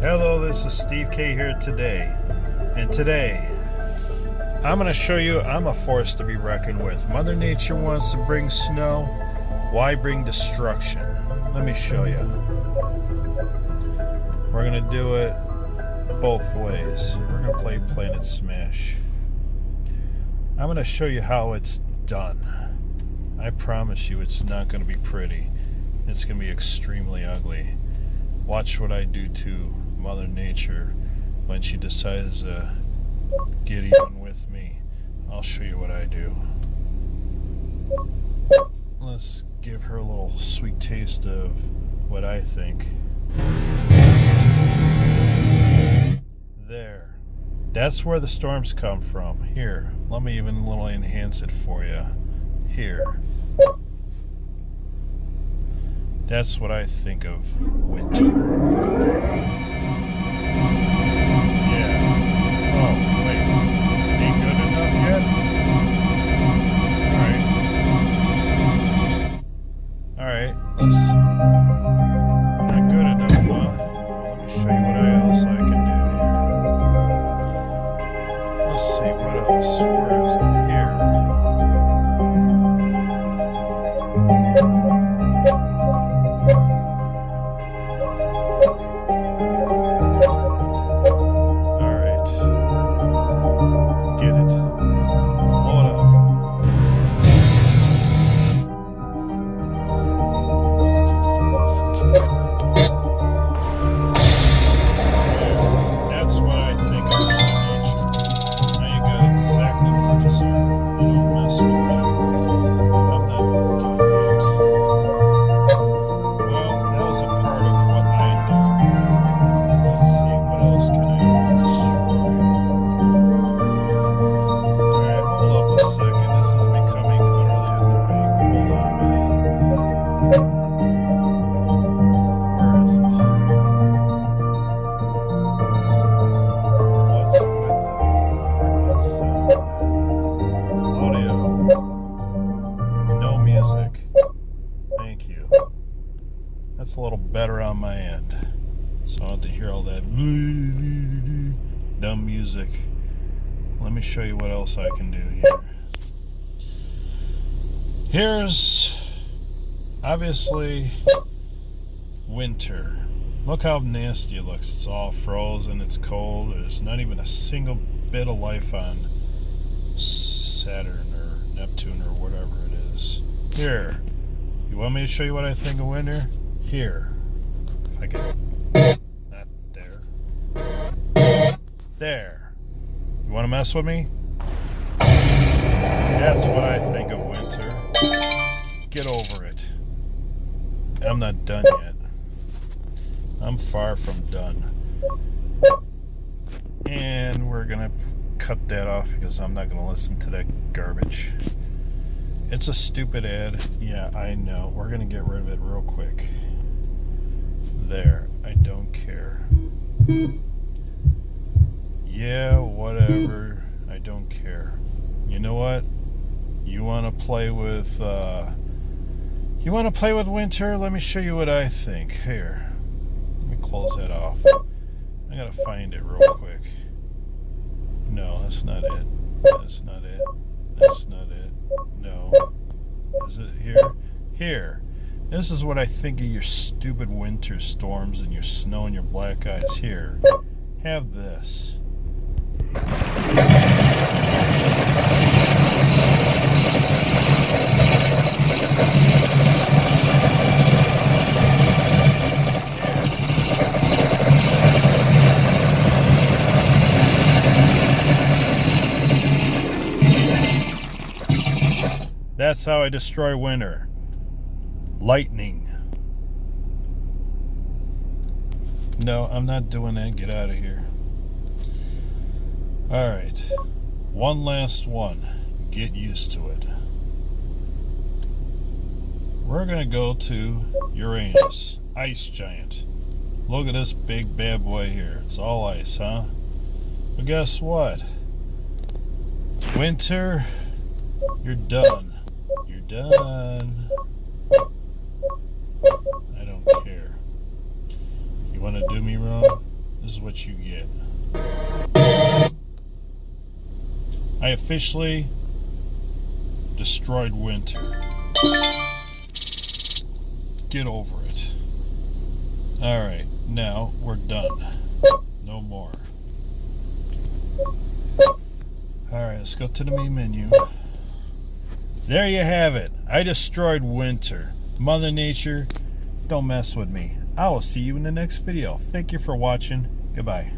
Hello, this is Steve K here today. And today, I'm going to show you I'm a force to be reckoned with. Mother Nature wants to bring snow. Why bring destruction? Let me show you. We're going to do it both ways. We're going to play Planet Smash. I'm going to show you how it's done. I promise you it's not going to be pretty. It's going to be extremely ugly. Watch what I do to Mother Nature when she decides to get even with me. I'll show you what I do. Let's give her a little sweet taste of what I think. There. That's where the storms come from. Here, let me even a little enhance it for you. Here. That's what I think of winter. Yeah. Oh, wait. Ain't good enough yet? Alright. Let's... Not good enough, huh? Let me show you what else I can do here. Let's see, what else? Where is it? Here. That's a little better on my end, so I don't have to hear all that dumb music. Let me show you what else I can do here. Here's obviously winter. Look how nasty it looks. It's all frozen, it's cold. There's not even a single bit of life on Saturn or Neptune or whatever it is. Here, you want me to show you what I think of winter? Here. If I can. Not there. There. You want to mess with me? That's what I think of winter. Get over it. I'm not done yet. I'm far from done. And we're going to cut that off because I'm not going to listen to that garbage. It's a stupid ad. Yeah, I know. We're going to get rid of it real quick. There. I don't care. Yeah, whatever. I don't care. You know what? You want to play with winter? Let me show you what I think. Here. Let me close that off. I gotta find it real quick. No, that's not it. That's not it. That's not it. No. Is it here? Here. This is what I think of your stupid winter storms and your snow and your black ice. Here. Have this. That's how I destroy winter. Lightning. No, I'm not doing that. Get out of here. Alright. One last one. Get used to it. We're going to go to Uranus. Ice giant. Look at this big bad boy here. It's all ice, huh? But guess what? Winter, you're done. You're done. I don't care. You want to do me wrong? This is what you get. I officially destroyed winter. Get over it. Alright, now we're done. No more. Alright, let's go to the main menu. There you have it. I destroyed winter. Mother Nature, don't mess with me. I will see you in the next video. Thank you for watching. Goodbye.